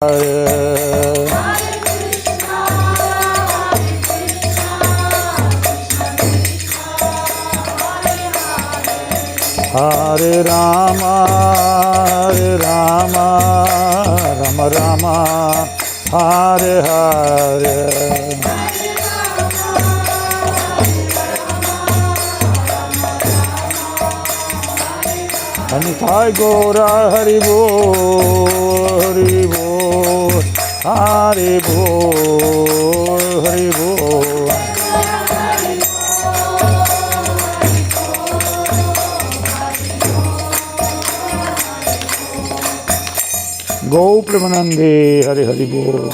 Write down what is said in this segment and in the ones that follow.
Hare Rama, Rama Rama, Hare Hare. Anitai Gora Hari Bol, Hari Bol, Hari Bol, Hari Bol. Go Premanande, Hari Hari Bol.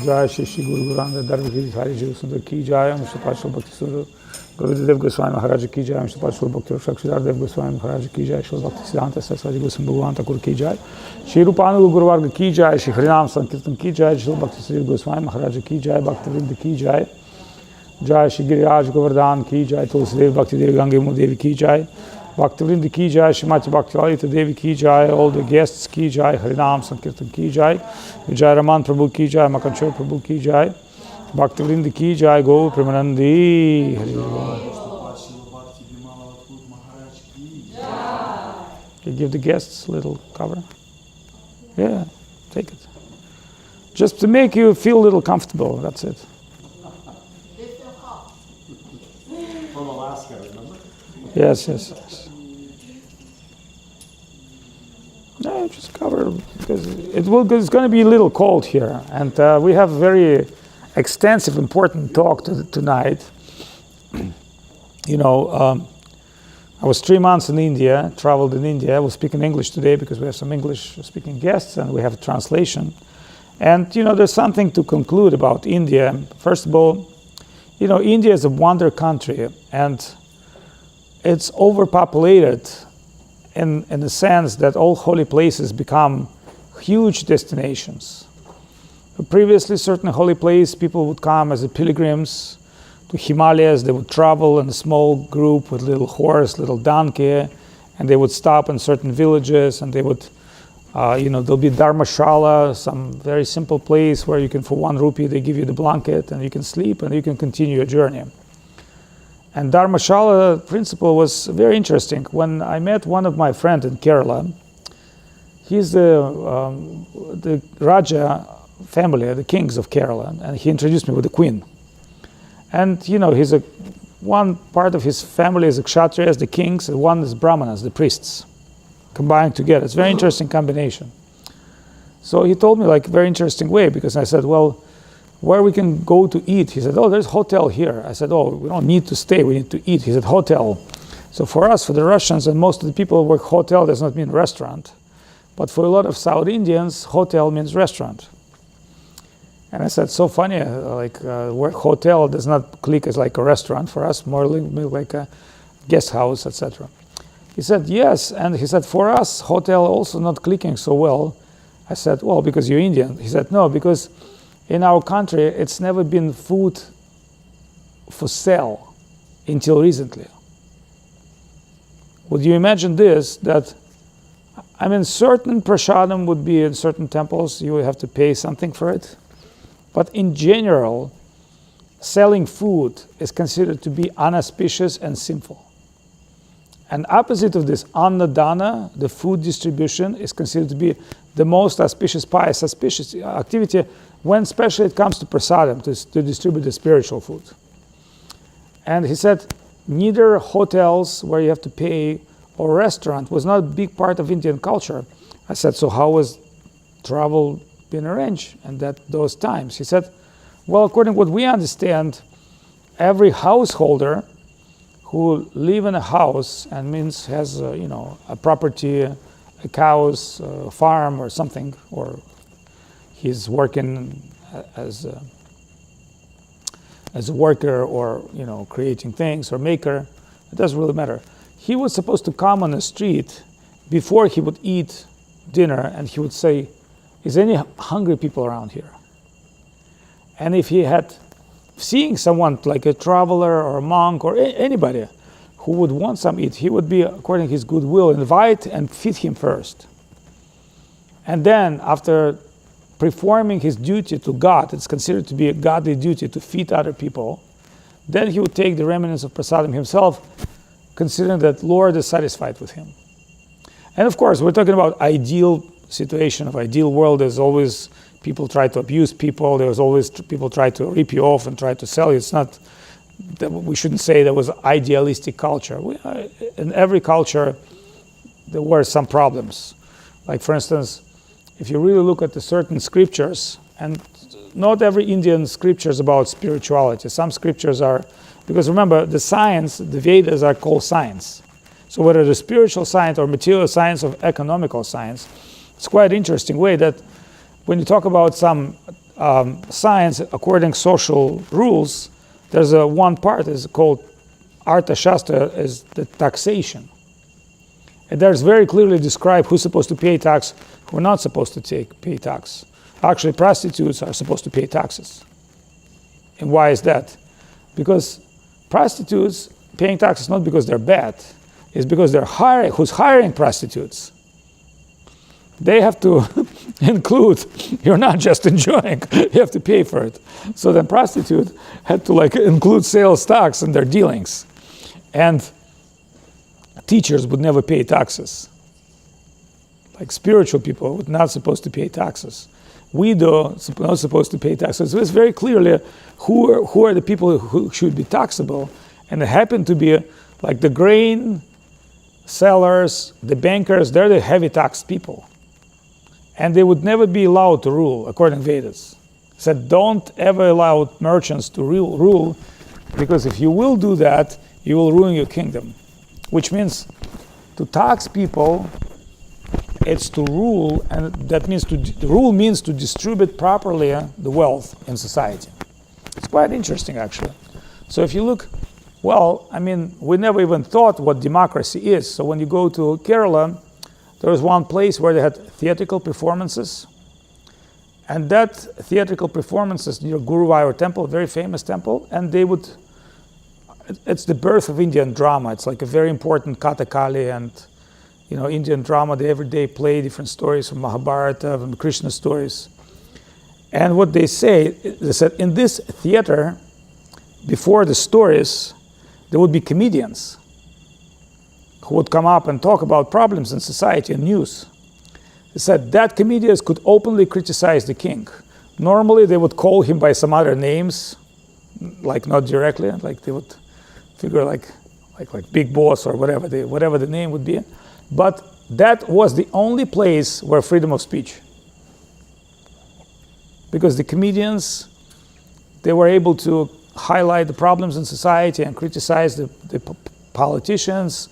Jai Shri Shri Guru Guranga Dharma Hari Jiv Sundar Ki Jai, Mr. Pashal Bhakti Sundar Gurudev Goswami Maharaj Ki Jai, Mr. Pashal Bhakti Rakshakshidhar Dev Goswami Maharaj Ki Jai, Shri Bhakti Siddhanta Saraswati Goswami Bhagavan Thakur Ki Jai, Shri Rupananda Guru Varga Ki Jai, Shri Harinam Sankirtan Ki Jai, Shri Bhakti Siddhanta Goswami Maharaj Ki Jai, Bhakti Vrinda Ki Jai, Jai Shri Giriraj Govardhan Ki Jai, Tulsi Devi Bhakti Devi Gange Devi Ki Jai, Bhakti Vrinda Ki Jai, Shrimati Bhakti Lalita Devi Ki Jai, all the guests Ki Jai, Harinam Sankirtan Ki Jai, Vijay Raman Prabhu Ki Jai, Makanchur Prabhu Ki Jai, Bhakti Vrinda Ki Jai, Go Premanandi. You give the guests a little cover? Yeah, take it. Just to make you feel a little comfortable, that's it. From Alaska, remember? Yes. No, just cover, because it's going to be a little cold here, and we have a very extensive, important talk tonight. You know, I was 3 months in India, traveled in India. I was speaking English today because we have some English-speaking guests, and we have a translation. And, you know, there's something to conclude about India. First of all, you know, India is a wonder country, and it's overpopulated in the sense that all holy places become huge destinations. Previously, certain holy places, people would come as pilgrims to Himalayas. They would travel in a small group with little horse, little donkey, and they would stop in certain villages, and they would, you know, there'll be dharmashala, some very simple place where you can, for 1 rupee, they give you the blanket, and you can sleep, and you can continue your journey. And dharmashala principle was very interesting. When I met one of my friends in Kerala, he's the Raja family, the kings of Kerala, and he introduced me with the queen. And you know, one part of his family is the Kshatriyas, the kings, and one is Brahmanas, the priests, combined together. It's a very interesting combination. So he told me like a very interesting way, because I said, well, where we can go to eat? He said, oh, there's a hotel here. I said, oh, we don't need to stay, we need to eat. He said, hotel. So for us, for the Russians, and most of the people who work hotel does not mean restaurant. But for a lot of South Indians, hotel means restaurant. And I said, so funny, where hotel does not click as like a restaurant for us, more like a guest house, etc. He said, yes, and he said, for us, hotel also not clicking so well. I said, well, because you're Indian. He said, no, because in our country, it's never been food for sale until recently. Would you imagine this, that, I mean, certain prasadam would be in certain temples, you would have to pay something for it. But in general, selling food is considered to be unauspicious and sinful. And opposite of this, annadana, the food distribution, is considered to be the most auspicious, pious, auspicious activity when especially it comes to prasadam, to distribute the spiritual food. And he said, neither hotels where you have to pay or restaurant was not a big part of Indian culture. I said, so how was travel been arranged and those times? He said, well, according to what we understand, every householder who live in a house and means has a property, a cows, a farm or something, or he's working as a worker or creating things or maker, it doesn't really matter. He was supposed to come on the street before he would eat dinner, and he would say, is any hungry people around here? And if he had seeing someone like a traveler or a monk or anybody who would want some eat, he would be, according to his goodwill, invite and feed him first. And then after performing his duty to God, it's considered to be a godly duty to feed other people, then he would take the remnants of prasadam himself, considering that Lord is satisfied with him. And of course, we're talking about ideal situation of ideal world. There's always people try to abuse people. There's always people try to rip you off and try to sell you. It's not that we shouldn't say there was idealistic culture. In every culture, there were some problems. Like for instance, if you really look at the certain scriptures, and not every Indian scripture is about spirituality. Some scriptures are, because remember, the science, the Vedas are called science. So whether the spiritual science or material science or economical science, it's quite an interesting way that when you talk about some science according to social rules, there's one part is called Artha Shastra, is the taxation. And there's very clearly described who's supposed to pay tax, who are not supposed to pay tax. Actually, prostitutes are supposed to pay taxes. And why is that? Because prostitutes paying taxes not because they're bad, it's because they're who's hiring prostitutes. They have to include, you're not just enjoying, you have to pay for it. So then prostitute had to include sales tax in their dealings. And teachers would never pay taxes. Like spiritual people were not supposed to pay taxes. We not supposed to pay taxes. So it's very clearly who are the people who should be taxable. And it happened to be like the grain sellers, the bankers, they're the heavy taxed people. And they would never be allowed to rule, according to Vedas. It said, don't ever allow merchants to rule, because if you will do that, you will ruin your kingdom. Which means to tax people, it's to rule, and that means to rule means to distribute properly the wealth in society. It's quite interesting, actually. So if you look, we never even thought what democracy is. So when you go to Kerala, there was one place where they had theatrical performances. And that theatrical performances near Guruvayur temple, a very famous temple, and it's the birth of Indian drama. It's like a very important Kathakali and, Indian drama. They every day play different stories from Mahabharata, from Krishna stories. And what they said, in this theater, before the stories, there would be comedians who would come up and talk about problems in society and news. They said that comedians could openly criticize the king. Normally, they would call him by some other names, like not directly, like they would figure like big boss or whatever the name would be. But that was the only place where freedom of speech. Because the comedians, they were able to highlight the problems in society and criticize the politicians.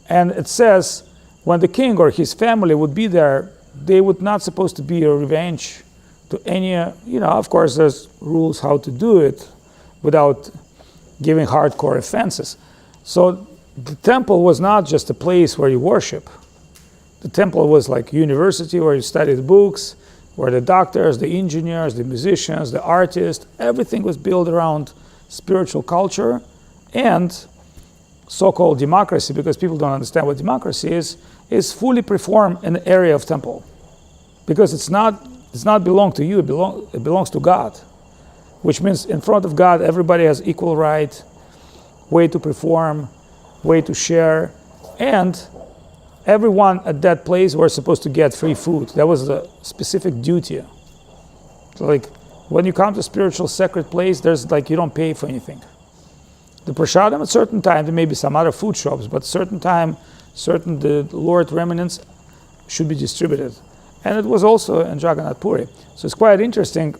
And it says when the king or his family would be there, they would not supposed to be a revenge to any, of course there's rules how to do it without giving hardcore offenses. So the temple was not just a place where you worship. The temple was like university where you studied books, where the doctors, the engineers, the musicians, the artists, everything was built around spiritual culture and so-called democracy, because people don't understand what democracy is fully performed in the area of temple. Because it's not belong to you, it belongs to God. Which means in front of God, everybody has equal right, way to perform, way to share, and everyone at that place were supposed to get free food. That was a specific duty. So when you come to spiritual sacred place, there's you don't pay for anything. The prasadam at certain time, there may be some other food shops, but certain time, the Lord remnants should be distributed. And it was also in Jagannath Puri. So it's quite interesting.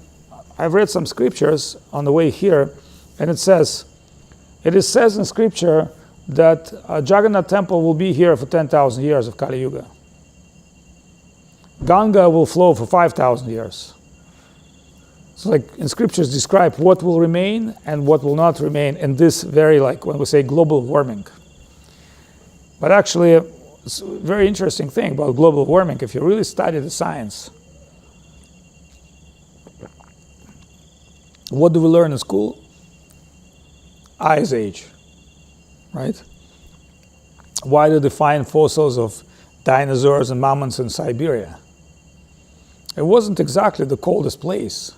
I've read some scriptures on the way here, and it says in scripture that Jagannath temple will be here for 10,000 years of Kali Yuga. Ganga will flow for 5,000 years. So in scriptures describe what will remain and what will not remain in this very, when we say global warming. But actually, it's a very interesting thing about global warming. If you really study the science, what do we learn in school? Ice Age, right? Why do they find fossils of dinosaurs and mammoths in Siberia? it wasn't exactly the coldest place.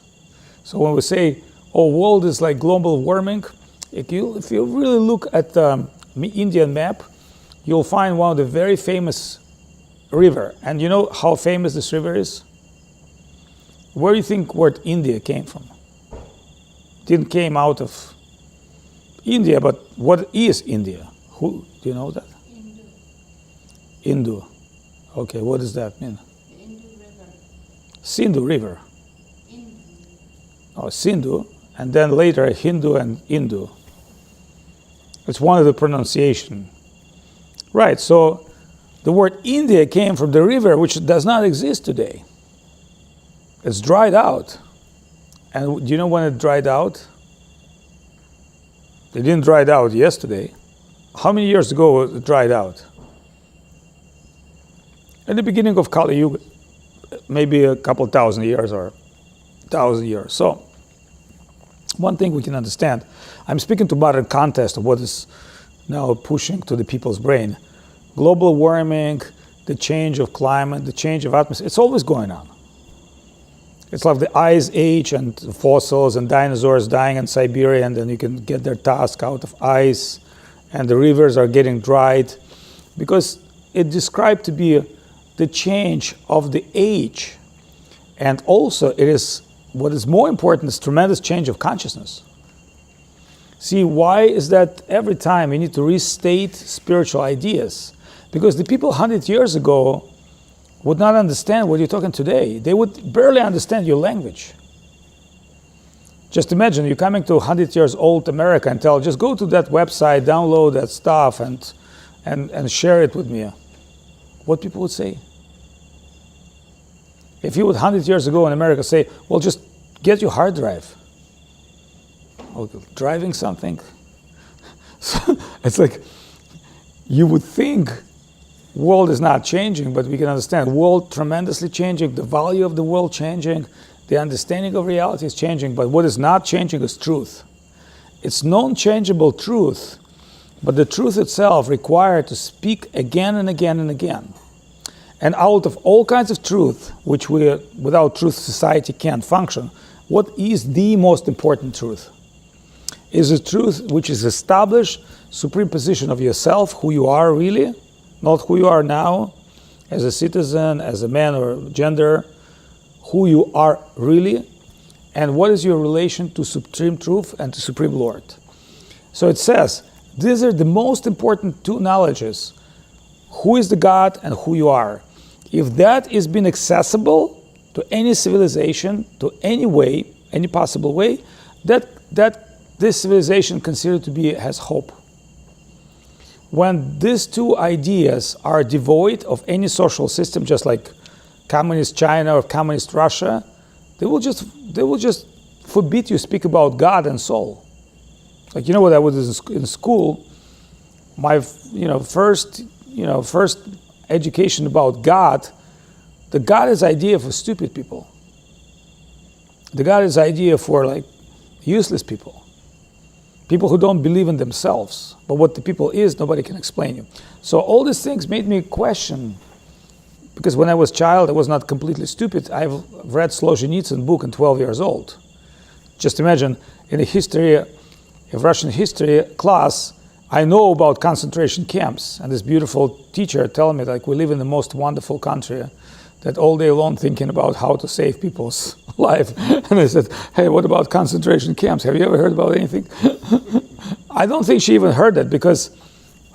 So when we say, oh, world is like global warming, if you really look at the Indian map, you'll find one of the very famous river. And you know how famous this river is? Where do you think word India came from? Didn't came out of India, but what is India? Who do you know that? Hindu. Okay, what does that mean? Sindhu River. Oh, Sindhu, and then later Hindu and Hindu. It's one of the pronunciation. Right, so the word India came from the river which does not exist today. It's dried out. And do you know when it dried out? It didn't dry out yesterday. How many years ago it dried out? At the beginning of Kali Yuga, maybe a couple thousand years or 1,000 years. So, one thing we can understand, I'm speaking to modern context of what is now pushing to the people's brain. Global warming, the change of climate, the change of atmosphere, it's always going on. It's like the ice age and fossils and dinosaurs dying in Siberia, and then you can get their tusk out of ice, and the rivers are getting dried, because it described to be the change of the age. And also it is, what is more important, is tremendous change of consciousness. See, why is that every time you need to restate spiritual ideas? Because the people 100 years ago would not understand what you're talking today. They would barely understand your language. Just imagine you're coming to 100 years old America and tell, just go to that website, download that stuff and share it with me. What people would say? If you would 100 years ago in America say, well, just get your hard drive. Or driving something. So it's like, you would think world is not changing, but we can understand world tremendously changing, the value of the world changing, the understanding of reality is changing, but what is not changing is truth. It's non-changeable truth, but the truth itself required to speak again and again and again. And out of all kinds of truth, which without truth society can't function, what is the most important truth? Is a truth which is established supreme position of yourself, who you are really, not who you are now, as a citizen, as a man or gender, who you are really, and what is your relation to supreme truth and to Supreme Lord. So it says, these are the most important two knowledges, who is the God and who you are. If that is being accessible to any civilization, to any way, any possible way, that this civilization considered to be has hope. When these two ideas are devoid of any social system, just like communist China or communist Russia, they will just forbid you speak about God and soul. Like, you know what, I was in school, my first education about God, the God is idea for stupid people. The God is idea for like useless people. People who don't believe in themselves. But what the people is, nobody can explain you. So all these things made me question, because when I was a child, I was not completely stupid. I've read Solzhenitsyn book at 12 years old. Just imagine, in a Russian history class, I know about concentration camps, and this beautiful teacher telling me like we live in the most wonderful country, that all day long thinking about how to save people's life. And I said, hey, what about concentration camps? Have you ever heard about anything? I don't think she even heard that, because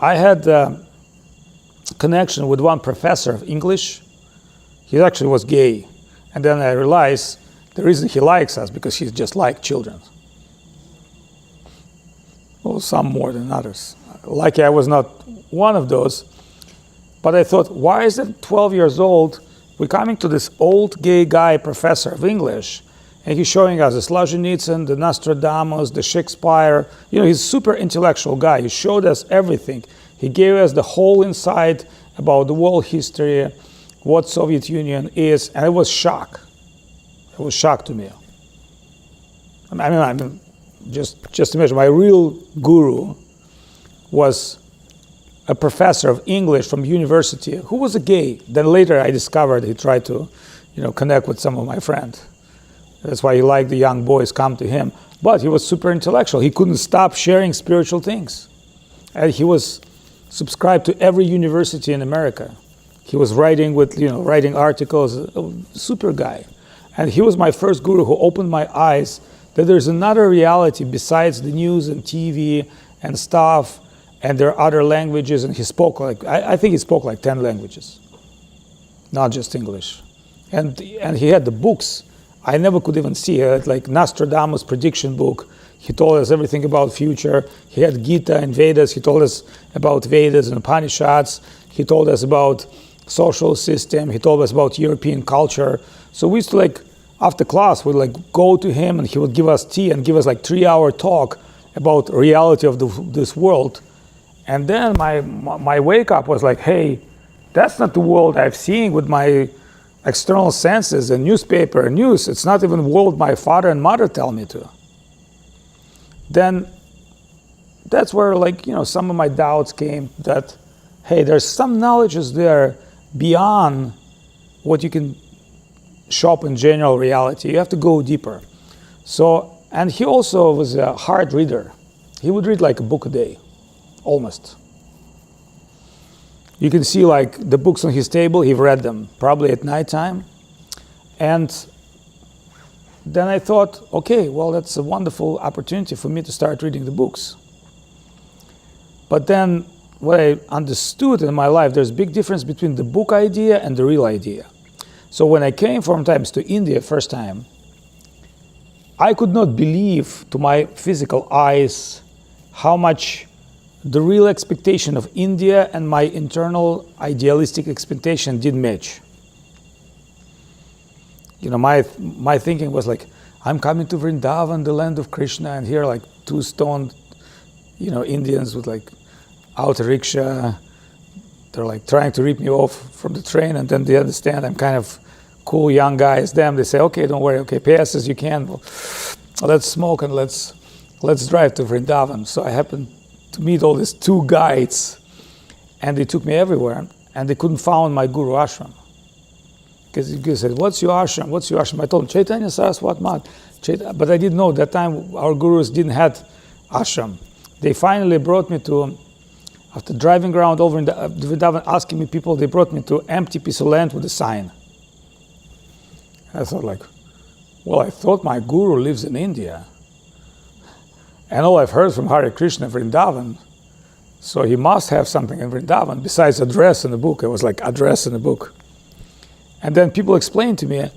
I had a connection with one professor of English. He actually was gay. And then I realized the reason he likes us, because he's just like children. Well, some more than others. Lucky I was not one of those. But I thought, why is it 12 years old, we're coming to this old gay guy professor of English, and he's showing us the Solzhenitsyn, the Nostradamus, the Shakespeare. He's a super intellectual guy. He showed us everything. He gave us the whole insight about the world history, what Soviet Union is, and it was shock. It was shock to me. I mean, just imagine, my real guru was a professor of English from university who was a gay. Then later I discovered he tried to, connect with some of my friends. That's why he liked the young boys come to him. But he was super intellectual. He couldn't stop sharing spiritual things. And he was subscribed to every university in America. He was writing articles, a super guy. And he was my first guru who opened my eyes that there's another reality besides the news and TV and stuff, and there are other languages, and he spoke I think he spoke like 10 languages, not just English. And he had the books I never could even see. He had like Nostradamus prediction book. He told us everything about future. He had Gita and Vedas. He told us about Vedas and Upanishads. He told us about social system. He told us about European culture. So we used to after class, we'd go to him and he would give us tea and give us 3-hour talk about reality of this world. And then my wake up was hey, that's not the world I've seen with my external senses and newspaper and news. It's not even the world my father and mother tell me to. Then that's where some of my doubts came that, hey, there's some knowledges there beyond what you can show up in general reality. You have to go deeper. So, and he also was a hard reader. He would read a book a day, almost. You can see the books on his table, he read them, probably at nighttime. And then I thought, okay, well, that's a wonderful opportunity for me to start reading the books. But then what I understood in my life, there's a big difference between the book idea and the real idea. So when I came from times to India first time, I could not believe to my physical eyes how much the real expectation of India and my internal idealistic expectation did match. My thinking was I'm coming to Vrindavan, the land of Krishna, and here two stoned, Indians with auto rickshaw. They're trying to rip me off from the train, and then they understand I'm kind of cool young guy as them. They say, okay, don't worry, okay, pay us as you can. Well, let's smoke and let's drive to Vrindavan. So I happened to meet all these two guides, and they took me everywhere, and they couldn't find my guru ashram. Because he said, what's your ashram? What's your ashram? I told him, Chaitanya Saraswat Mat. But I didn't know, that time our gurus didn't have ashram. They finally brought me to, after driving around over in the Vrindavan, asking me people, they brought me to empty piece of land with a sign. I thought well, I thought my guru lives in India. And all I've heard from Hare Krishna Vrindavan, so he must have something in Vrindavan besides address in the book. It was address in the book. And then people explained to me,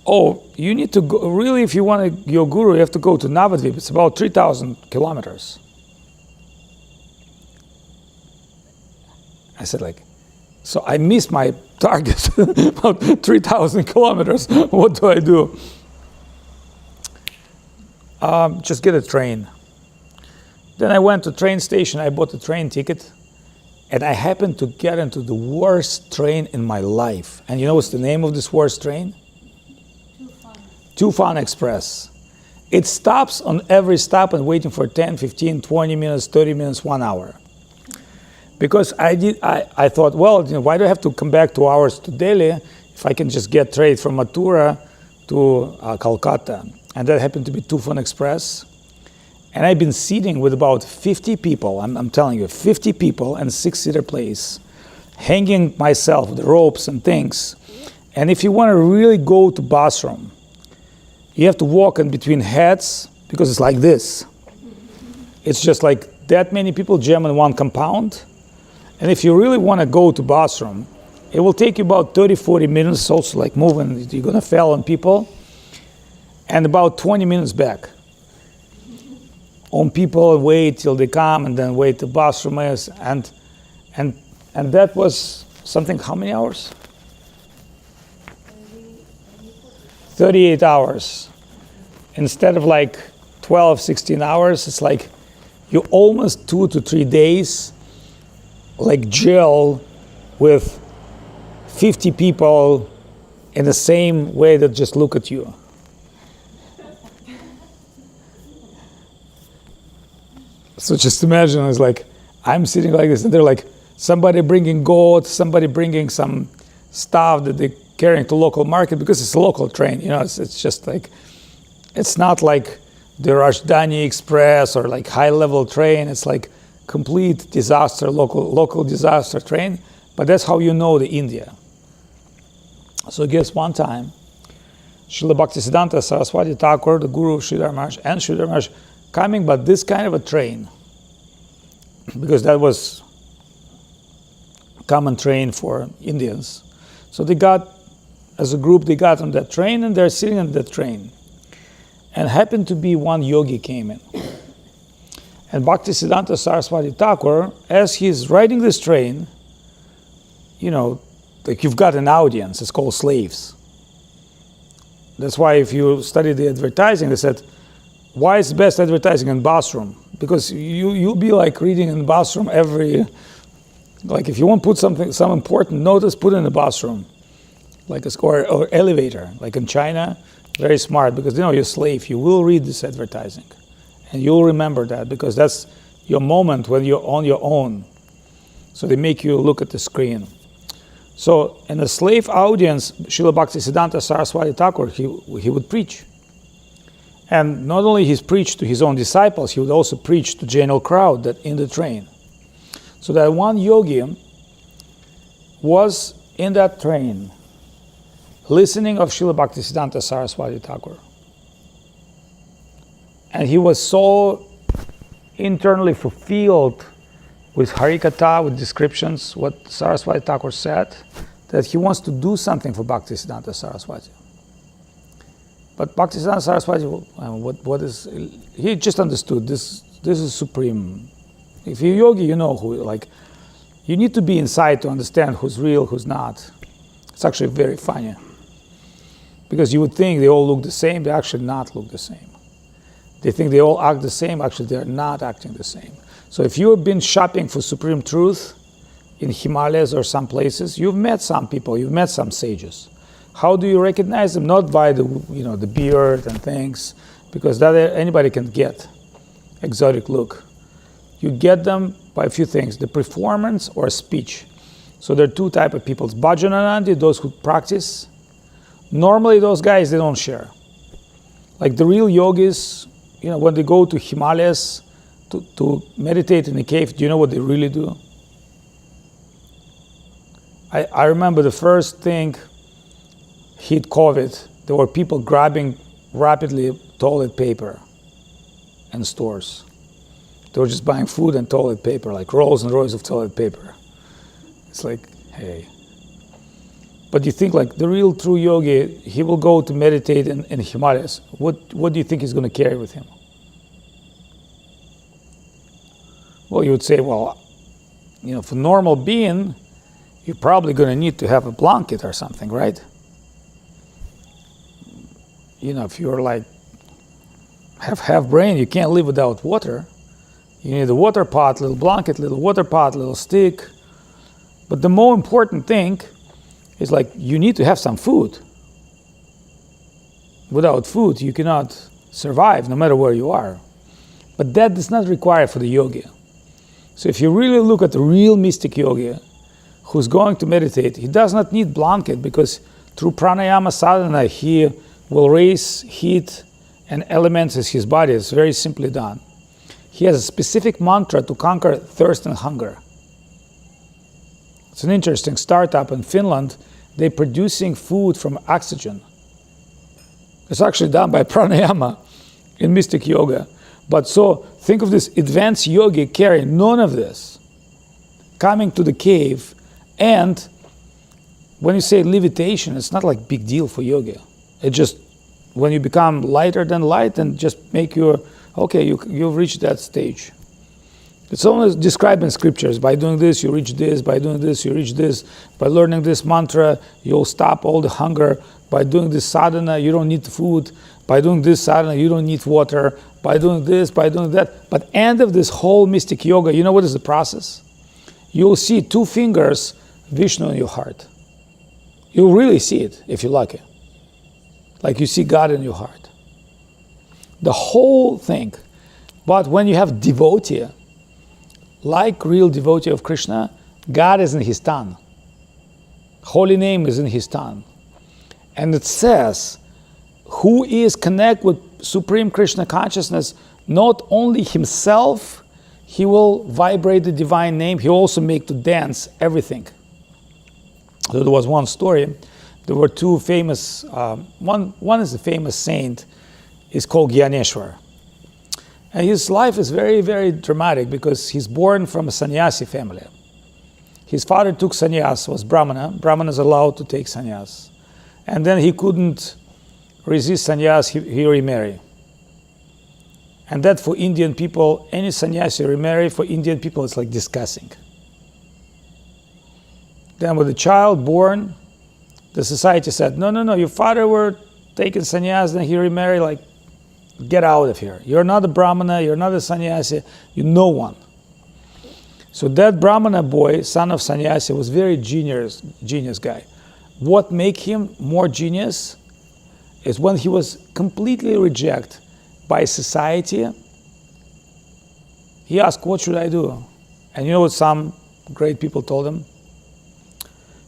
oh, you need to go, really, if you want your guru, you have to go to Navadvip. It's about 3,000 kilometers. I said so I missed my target, about 3,000 kilometers. What do I do? Just get a train. Then I went to train station, I bought a train ticket, and I happened to get into the worst train in my life. And you know what's the name of this worst train? Tufan Express. It stops on every stop and waiting for 10, 15, 20 minutes, 30 minutes, 1 hour. Because I thought, well, why do I have to come back 2 hours to Delhi if I can just get train from Mathura to Kolkata? And that happened to be Tufan Express. And I've been sitting with about 50 people, I'm telling you, 50 people and 6-seater place, hanging myself with ropes and things. And if you want to really go to bathroom, you have to walk in between heads because it's like this. It's just that many people jam in one compound. And if you really want to go to bathroom, it will take you about 30, 40 minutes, also moving, you're going to fall on people, and about 20 minutes back. On people, wait till they come, and then wait the bathroom is, and that was something, how many hours? 38 hours. Instead of 12, 16 hours, it's you almost 2 to 3 days, jail with 50 people in the same way that just look at you. So just imagine, it's I'm sitting like this, and they're somebody bringing goat, somebody bringing some stuff that they carrying to local market because it's a local train. It's just like, it's not like the Rajdhani Express or like high-level train. It's like complete disaster, local disaster train. But that's how you know the India. So I guess one time, Srila Bhaktisiddhanta Saraswati Thakur, the guru of Sridhar Maharaj, and Sridhar Maharaj coming by this kind of a train, because that was a common train for Indians. So they got, as a group, they got on that train, and they're sitting on that train. And happened to be one yogi came in. And Bhaktisiddhanta Saraswati Thakur, as he's riding this train, like you've got an audience, it's called slaves. That's why if you study the advertising, they said, why is best advertising in bathroom? Because you'll be like reading in the bathroom like if you want to put some important notice, put it in the bathroom. Like or elevator, like in China, very smart, because you're a slave, you will read this advertising. And you'll remember that, because that's your moment when you're on your own. So they make you look at the screen. So in a slave audience, Srila Bhaktisiddhanta Saraswati Thakur, he would preach. And not only he's preached to his own disciples, he would also preach to general crowd that in the train. So that one yogi was in that train, listening of Srila Bhaktisiddhanta Saraswati Thakur. And he was so internally fulfilled with Harikatha, with descriptions, what Saraswati Thakur said, that he wants to do something for Bhaktisiddhanta Saraswati. But Bhaktisiddhanta Saraswati, what is, he just understood this is supreme. If you're a yogi, you know you need to be inside to understand who's real, who's not. It's actually very funny. Because you would think they all look the same, they actually not look the same. They think they all act the same, actually they're not acting the same. So if you've been shopping for supreme truth in Himalayas or some places, you've met some people, you've met some sages. How do you recognize them? Not by the beard and things, because that anybody can get exotic look. You get them by a few things, the performance or speech. So there are two types of people. Bhajananandi, those who practice. Normally those guys, they don't share. Like the real yogis, when they go to Himalayas to meditate in a cave, do you know what they really do? I remember the first thing hit COVID, there were people grabbing rapidly toilet paper in stores. They were just buying food and toilet paper, like rolls and rolls of toilet paper. It's like, hey. But you think like the real true yogi, he will go to meditate in Himalayas. What do you think he's going to carry with him? Well, you would say, for normal being, you're probably going to need to have a blanket or something, right? If you're like half brain, you can't live without water. You need a water pot, little blanket, little water pot, little stick. But the more important thing is like you need to have some food. Without food, you cannot survive no matter where you are. But that is not required for the yogi. So if you really look at the real mystic yogi who's going to meditate, he does not need blanket, because through pranayama sadhana, he will raise heat and elements in his body. It's very simply done. He has a specific mantra to conquer thirst and hunger. It's an interesting startup in Finland. They're producing food from oxygen. It's actually done by pranayama in mystic yoga. But so think of this advanced yogi carrying none of this, coming to the cave, and when you say levitation, it's not like big deal for yoga. It just, when you become lighter than light and just make you've reached that stage. It's only described in scriptures. By doing this, you reach this. By doing this, you reach this. By learning this mantra, you'll stop all the hunger. By doing this sadhana, you don't need food. By doing this sadhana, you don't need water. By doing this, by doing that. But end of this whole mystic yoga, you know what is the process? You'll see 2 fingers, Vishnu in your heart. You'll really see it if you're lucky. Like you see God in your heart. The whole thing. But when you have devotee, like real devotee of Krishna, God is in his tongue. Holy name is in his tongue. And it says, who is connected with Supreme Krishna consciousness, not only himself, he will vibrate the divine name, he will also make to dance everything. So there was one story. There were two famous, one is a famous saint, is called Gyaneshwar. And his life is very, very dramatic because he's born from a sannyasi family. His father took sannyas, was Brahmana. Brahmana is allowed to take sannyas. And then he couldn't resist sannyas, he remarried. And that for Indian people, any sannyasi remarry, for Indian people it's like disgusting. Then with the child born, the society said, no, your father were taking sannyas, then he remarried, like, get out of here. You're not a Brahmana, you're not a sannyasi, you're no one. So that Brahmana boy, son of sannyasi, was very genius guy. What made him more genius is when he was completely rejected by society, he asked, what should I do? And you know what some great people told him?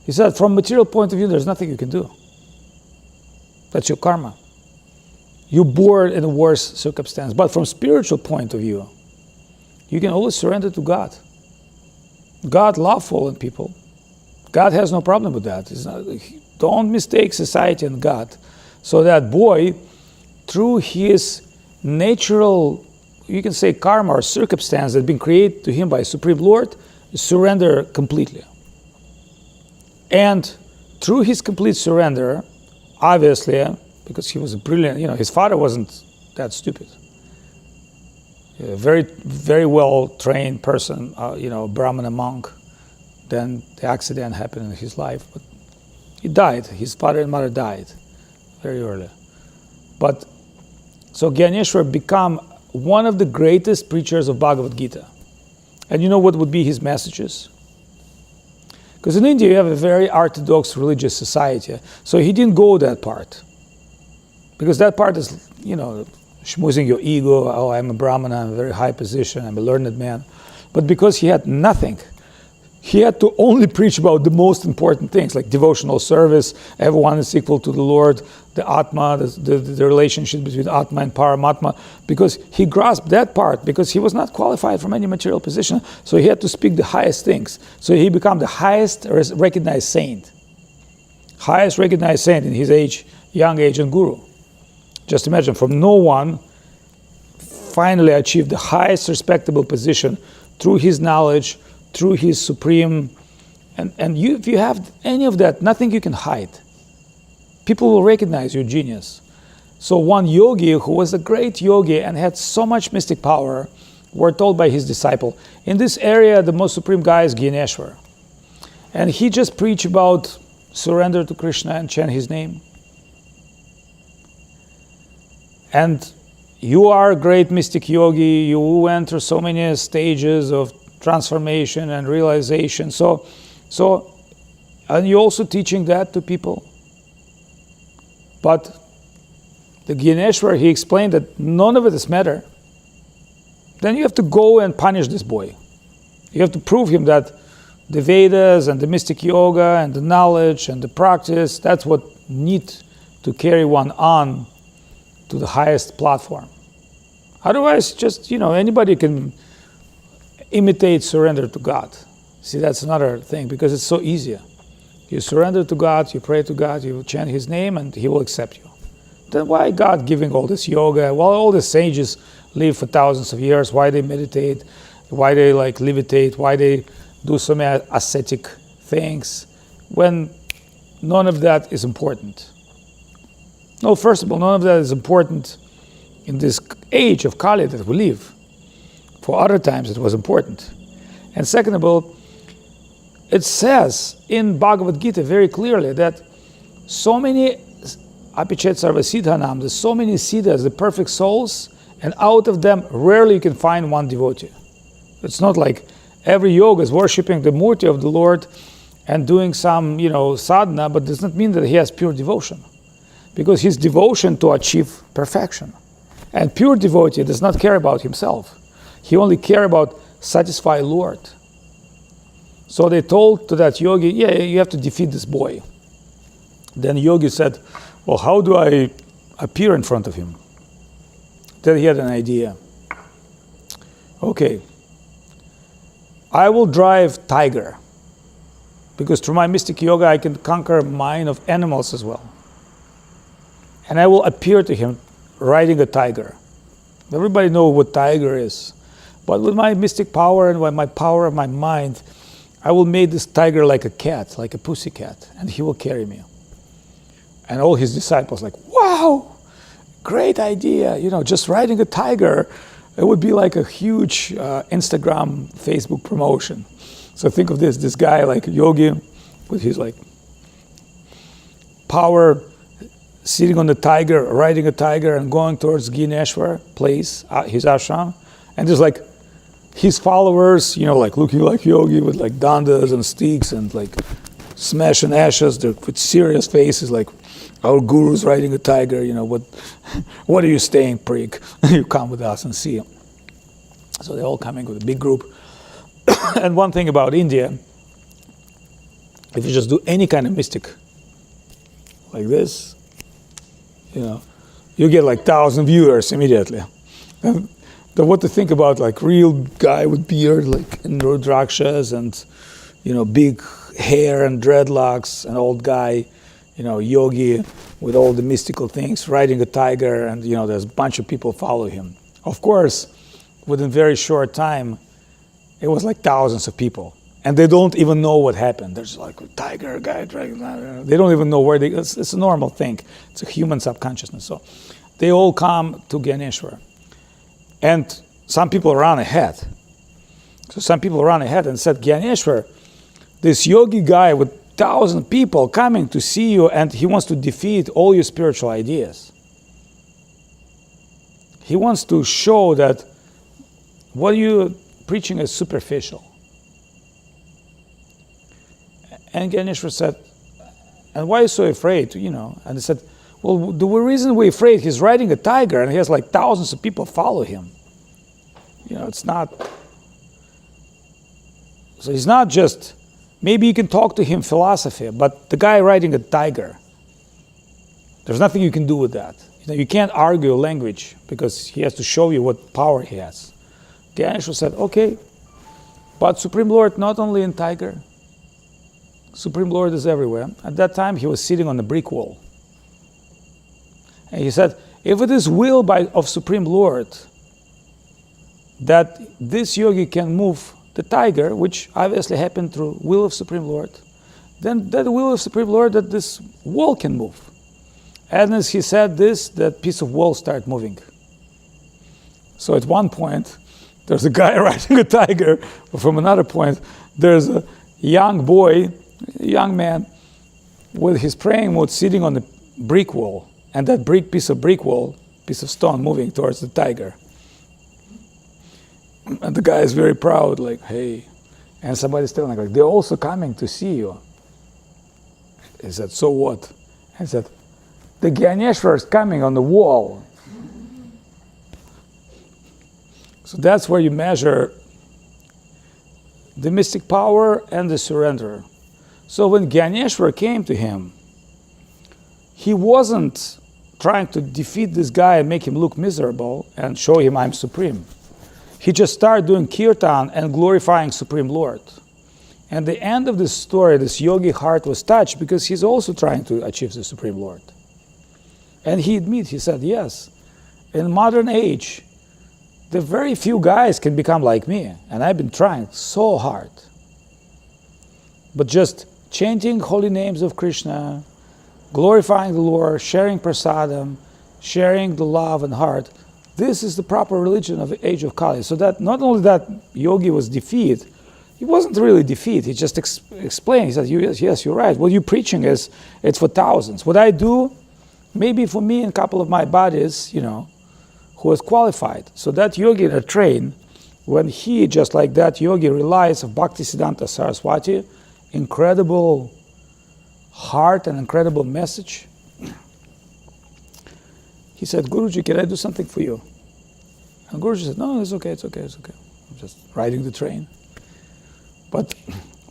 He said, from material point of view, there's nothing you can do. That's your karma. You're born in a worse circumstance. But from spiritual point of view, you can always surrender to God. God loves fallen people. God has no problem with that. Don't mistake society and God. So that boy, through his natural, you can say karma or circumstance that had been created to him by Supreme Lord, surrender completely. And through his complete surrender, obviously, because he was a brilliant, his father wasn't that stupid. A very, very well trained person, Brahmana monk. Then the accident happened in his life, but he died. His father and mother died very early. But so Gyaneshwar became one of the greatest preachers of Bhagavad Gita. And you know what would be his messages? Because in India you have a very orthodox religious society, so he didn't go that part. Because that part is, schmoozing your ego, oh, I'm a Brahmana, I'm a very high position, I'm a learned man. But because he had nothing, he had to only preach about the most important things, like devotional service, everyone is equal to the Lord, the Atma, the relationship between Atma and Paramatma, because he grasped that part, because he was not qualified from any material position, so he had to speak the highest things. So he became the highest recognized saint. Highest recognized saint in his age, young age, and guru. Just imagine, from no one, finally achieved the highest respectable position through his knowledge, through his supreme, and if you have any of that, nothing you can hide. People will recognize your genius. So one yogi who was a great yogi and had so much mystic power, were told by his disciple, in this area the most supreme guy is Gyaneshwar. And he just preached about surrender to Krishna and chant his name. And you are a great mystic yogi, you went through so many stages of transformation and realization. So, and you're also teaching that to people. But the Gyaneshwar, he explained that none of it is matter. Then you have to go and punish this boy. You have to prove him that the Vedas and the mystic yoga and the knowledge and the practice, that's what needs to carry one on to the highest platform. Otherwise, just, anybody can imitate surrender to God. See, that's another thing, because it's so easy. You surrender to God, you pray to God, you chant his name, and he will accept you. Then why God giving all this yoga? Well, all the sages live for thousands of years. Why they meditate? Why they levitate? Why they do so many ascetic things? When none of that is important. No, first of all, none of that is important in this age of Kali that we live. For other times it was important. And second of all, it says in Bhagavad Gita very clearly that so many apichet sarva siddhanam, there's so many siddhas, the perfect souls, and out of them rarely you can find one devotee. It's not like every yoga is worshipping the murti of the Lord and doing some, sadhana, but does not mean that he has pure devotion. Because his devotion to achieve perfection. And pure devotee does not care about himself. He only cares about satisfy Lord. So they told to that yogi, yeah, you have to defeat this boy. Then Yogi said, well, how do I appear in front of him? Then he had an idea. Okay, I will drive tiger, because through my mystic yoga I can conquer mind of animals as well. And I will appear to him riding a tiger. Everybody knows what tiger is. But with my mystic power and with my power of my mind, I will make this tiger like a cat, like a pussy cat, and he will carry me. And all his disciples like, wow, great idea. You know, just riding a tiger, it would be like a huge Instagram, Facebook promotion. So think of this guy like Yogi with his like power, sitting on the tiger, riding a tiger and going towards Gyaneshwar place, his ashram. And there's like his followers, you know, like looking like Yogi with like dandas and sticks and like smashing ashes, they're with serious faces like, our guru's riding a tiger, you know, what are you staying, prick? You come with us and see him. So they're all coming with a big group. And one thing about India, if you just do any kind of mystic like this, you know, you get like 1,000 viewers immediately. And what to think about like real guy with beard, like in Rudrakshas and, you know, big hair and dreadlocks, an old guy, you know, Yogi with all the mystical things, riding a tiger, and, you know, there's a bunch of people follow him. Of course, within very short time, it was like thousands of people. And they don't even know what happened. There's like a tiger, guy, dragon, they don't even know where it's a normal thing. It's a human subconsciousness. So they all come to Gyaneshwar. And some people ran ahead. So some people ran ahead and said, Gyaneshwar, this yogi guy with 1,000 people coming to see you, and he wants to defeat all your spiritual ideas. He wants to show that what you're preaching is superficial. And Gyaneshwar said, and why are you so afraid? You know, and he said, well, the reason we're afraid, he's riding a tiger and he has like thousands of people follow him. You know, it's not, so he's not just, maybe you can talk to him philosophy, but the guy riding a tiger, there's nothing you can do with that. You know, you can't argue language because he has to show you what power he has. Gyaneshwar said, okay, but Supreme Lord not only in tiger, Supreme Lord is everywhere. At that time, he was sitting on a brick wall. And he said, if it is will of Supreme Lord that this yogi can move the tiger, which obviously happened through will of Supreme Lord, then that will of Supreme Lord that this wall can move. And as he said this, that piece of wall started moving. So at one point, there's a guy riding a tiger, but from another point, there's a young boy, a young man, with his praying mode sitting on the brick wall, and that piece of stone moving towards the tiger. And the guy is very proud, like, hey. And somebody's telling like, they're also coming to see you. He said, so what? He said, the Gyaneshwar is coming on the wall. So that's where you measure the mystic power and the surrender. So when Gyaneshwar came to him, he wasn't trying to defeat this guy and make him look miserable and show him I'm supreme. He just started doing kirtan and glorifying Supreme Lord. And the end of this story, this yogi heart was touched because he's also trying to achieve the Supreme Lord. And he said, yes, in modern age, the very few guys can become like me. And I've been trying so hard. But just chanting holy names of Krishna, glorifying the Lord, sharing prasadam, sharing the love and heart, this is the proper religion of the age of Kali. So that not only that yogi was defeated, he wasn't really defeated. He just explained. He said, yes, you're right. What you're preaching it's for thousands. What I do, maybe for me and a couple of my buddies, you know, who was qualified. So that yogi in a train, when he, just like that yogi, relies of Bhakti Siddhanta Saraswati, incredible heart and incredible message, he said, Guruji, can I do something for you? And Guruji said, no, it's okay. I'm just riding the train. But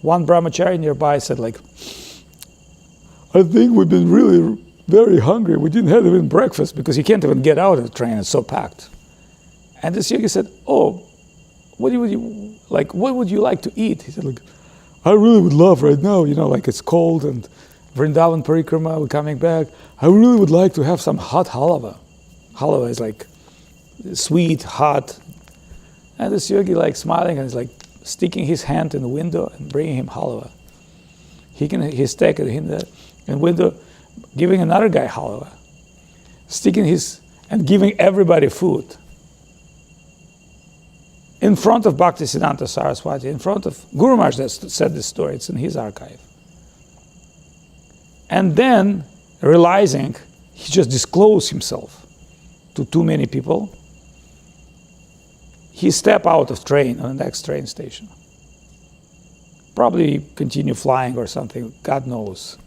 one brahmachari nearby said like, I think we've been really very hungry. We didn't have even breakfast because you can't even get out of the train. It's so packed. And this yogi said, oh, what would you like to eat? He said, like, I really would love right now, like it's cold and Vrindavan Parikrama, we're coming back. I really would like to have some hot halava. Halava is like sweet, hot. And this yogi like smiling and he's like sticking his hand in the window and bringing him halava. He's taking in the window, giving another guy halava, sticking and giving everybody food. In front of Bhaktisiddhanta Saraswati, in front of Guru Maharaj that said this story, it's in his archive. And then, realizing he just disclosed himself to too many people, he stepped out of train on the next train station. Probably continue flying or something, God knows.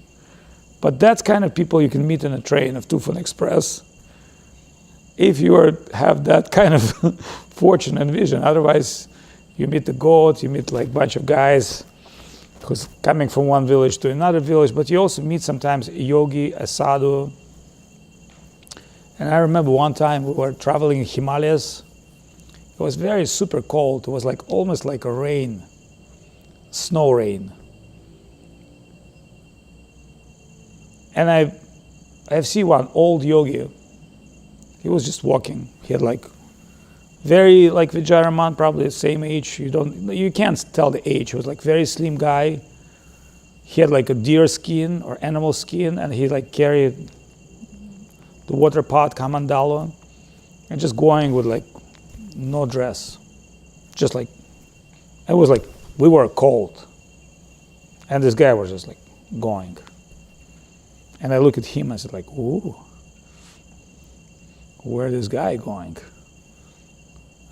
But that's kind of people you can meet on a train of Tufan Express if you have that kind of fortune and vision. Otherwise, you meet the goat, you meet like a bunch of guys who's coming from one village to another village, but you also meet sometimes a yogi, a sadhu. And I remember one time we were traveling in Himalayas. It was very super cold. It was like almost like a rain, snow rain. And I've seen one old yogi. He was just walking. He had like very like Vijayaraman, probably the same age. You can't tell the age. He was like very slim guy. He had like a deer skin or animal skin, and he like carried the water pot, kamandalo, and just going with like no dress. Just like, it was like we were cold. And this guy was just like going. And I look at him, I said like, ooh, where is this guy going?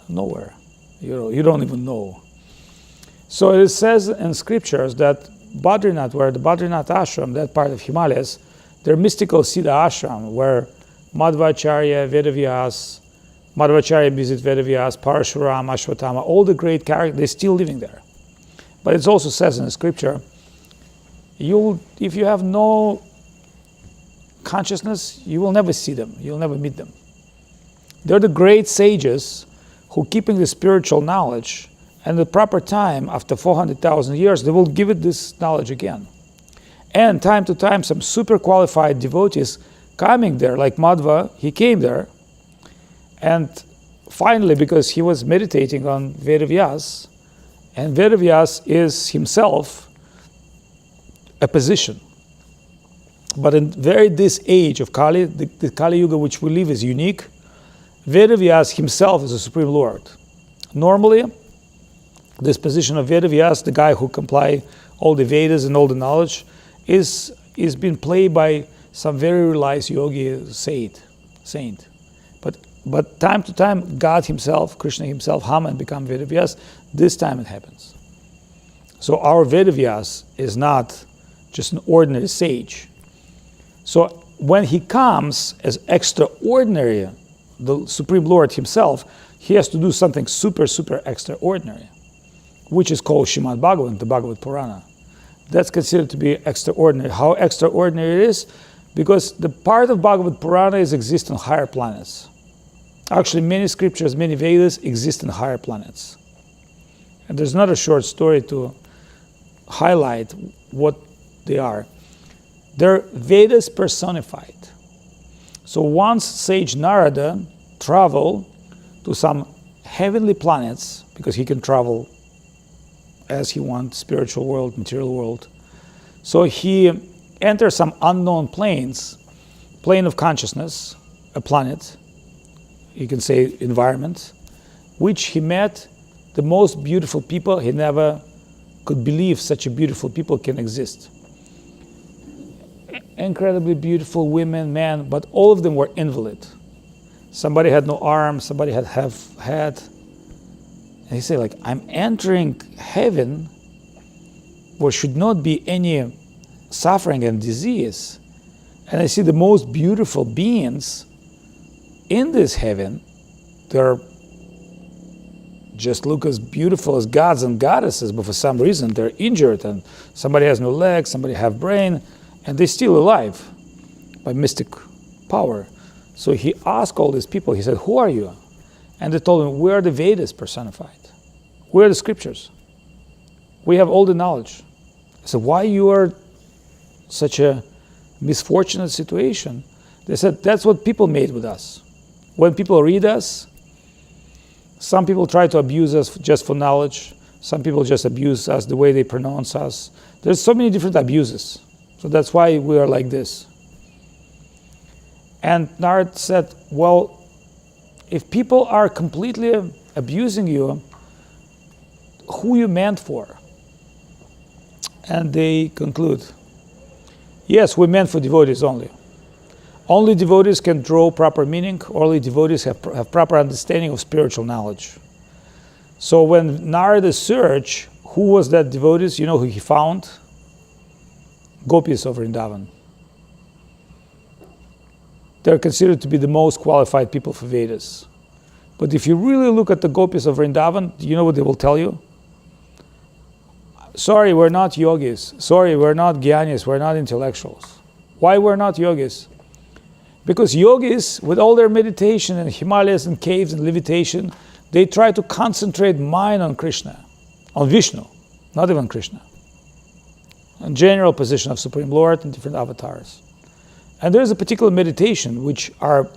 Nowhere. You don't even know. So it says in scriptures that Badrinath, where the Badrinath ashram, that part of Himalayas, their mystical Siddha ashram, where Madhvacharya, Madhvacharya visit Vedavyas, Parashuram, Ashwatthama, all the great characters, they're still living there. But it also says in the scripture, if you have no consciousness, you will never see them, you'll never meet them. They're the great sages who, keeping the spiritual knowledge, and the proper time, after 400,000 years, they will give it this knowledge again. And time to time, some super qualified devotees coming there, like Madhva, he came there, and finally, because he was meditating on Vedavyas, and Vedavyas is himself a position. But in this age of Kali, the Kali Yuga which we live is unique. Vedavyas himself is the Supreme Lord. Normally, this position of Vedavyas, the guy who comply all the Vedas and all the knowledge, is being played by some very realized yogi saint. But time to time, God himself, Krishna himself, Haman become Vedavyas. This time it happens. So our Vedavyas is not just an ordinary sage. So when he comes as extraordinary, the Supreme Lord himself, he has to do something super, super extraordinary, which is called Srimad Bhagavatam, the Bhagavad Purana. That's considered to be extraordinary. How extraordinary it is? Because the part of Bhagavad Purana exists on higher planets. Actually, many scriptures, many Vedas exist in higher planets. And there's not a short story to highlight what they are. They're Vedas personified. So once sage Narada traveled to some heavenly planets, because he can travel as he wants, spiritual world, material world. So he enters some unknown planes, plane of consciousness, a planet, you can say environment, which he met the most beautiful people. He never could believe such a beautiful people can exist. Incredibly beautiful women, men, but all of them were invalid. Somebody had no arm, somebody had half head. And he said, like, I'm entering heaven where should not be any suffering and disease. And I see the most beautiful beings in this heaven. They're just look as beautiful as gods and goddesses, but for some reason they're injured, and somebody has no legs, somebody have brain, And they're still alive by mystic power. So he asked all these people, he said, who are you? And they told him, we are the Vedas personified. We are the scriptures. We have all the knowledge. I said, why you are such a misfortunate situation? They said, that's what people made with us. When people read us, some people try to abuse us just for knowledge. Some people just abuse us the way they pronounce us. There's so many different abuses. So that's why we are like this. And Narad said, well, if people are completely abusing you, who you meant for? And they conclude, yes, we meant for devotees only. Only devotees can draw proper meaning. Only devotees have proper understanding of spiritual knowledge. So when Narada searched who was that devotees, you know who he found? Gopis of Vrindavan. They're considered to be the most qualified people for Vedas. But if you really look at the Gopis of Vrindavan, you know what they will tell you? Sorry, we're not yogis. Sorry, we're not jnanis. We're not intellectuals. Why we're not yogis? Because yogis, with all their meditation in Himalayas and caves and levitation, they try to concentrate mind on Krishna, on Vishnu, not even Krishna. A general position of Supreme Lord and different avatars. And there is a particular meditation which are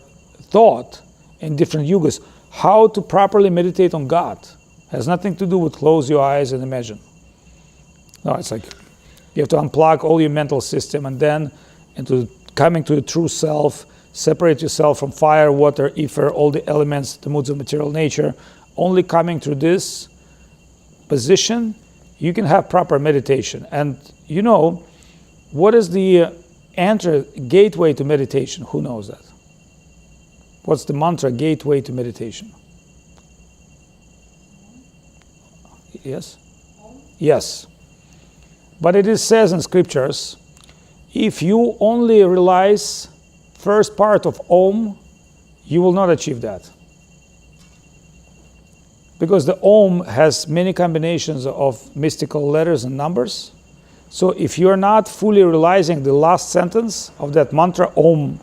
taught in different yugas, how to properly meditate on God. It has nothing to do with close your eyes and imagine. No, it's like you have to unplug all your mental system and then into coming to the true self, separate yourself from fire, water, ether, all the elements, the moods of material nature. Only coming through this position, you can have proper meditation. And you know, what is the gateway to meditation? Who knows that? What's the mantra gateway to meditation? Yes? Yes. But it says in scriptures, if you only realize first part of Om, you will not achieve that. Because the Om has many combinations of mystical letters and numbers. So if you're not fully realizing the last sentence of that mantra, Om,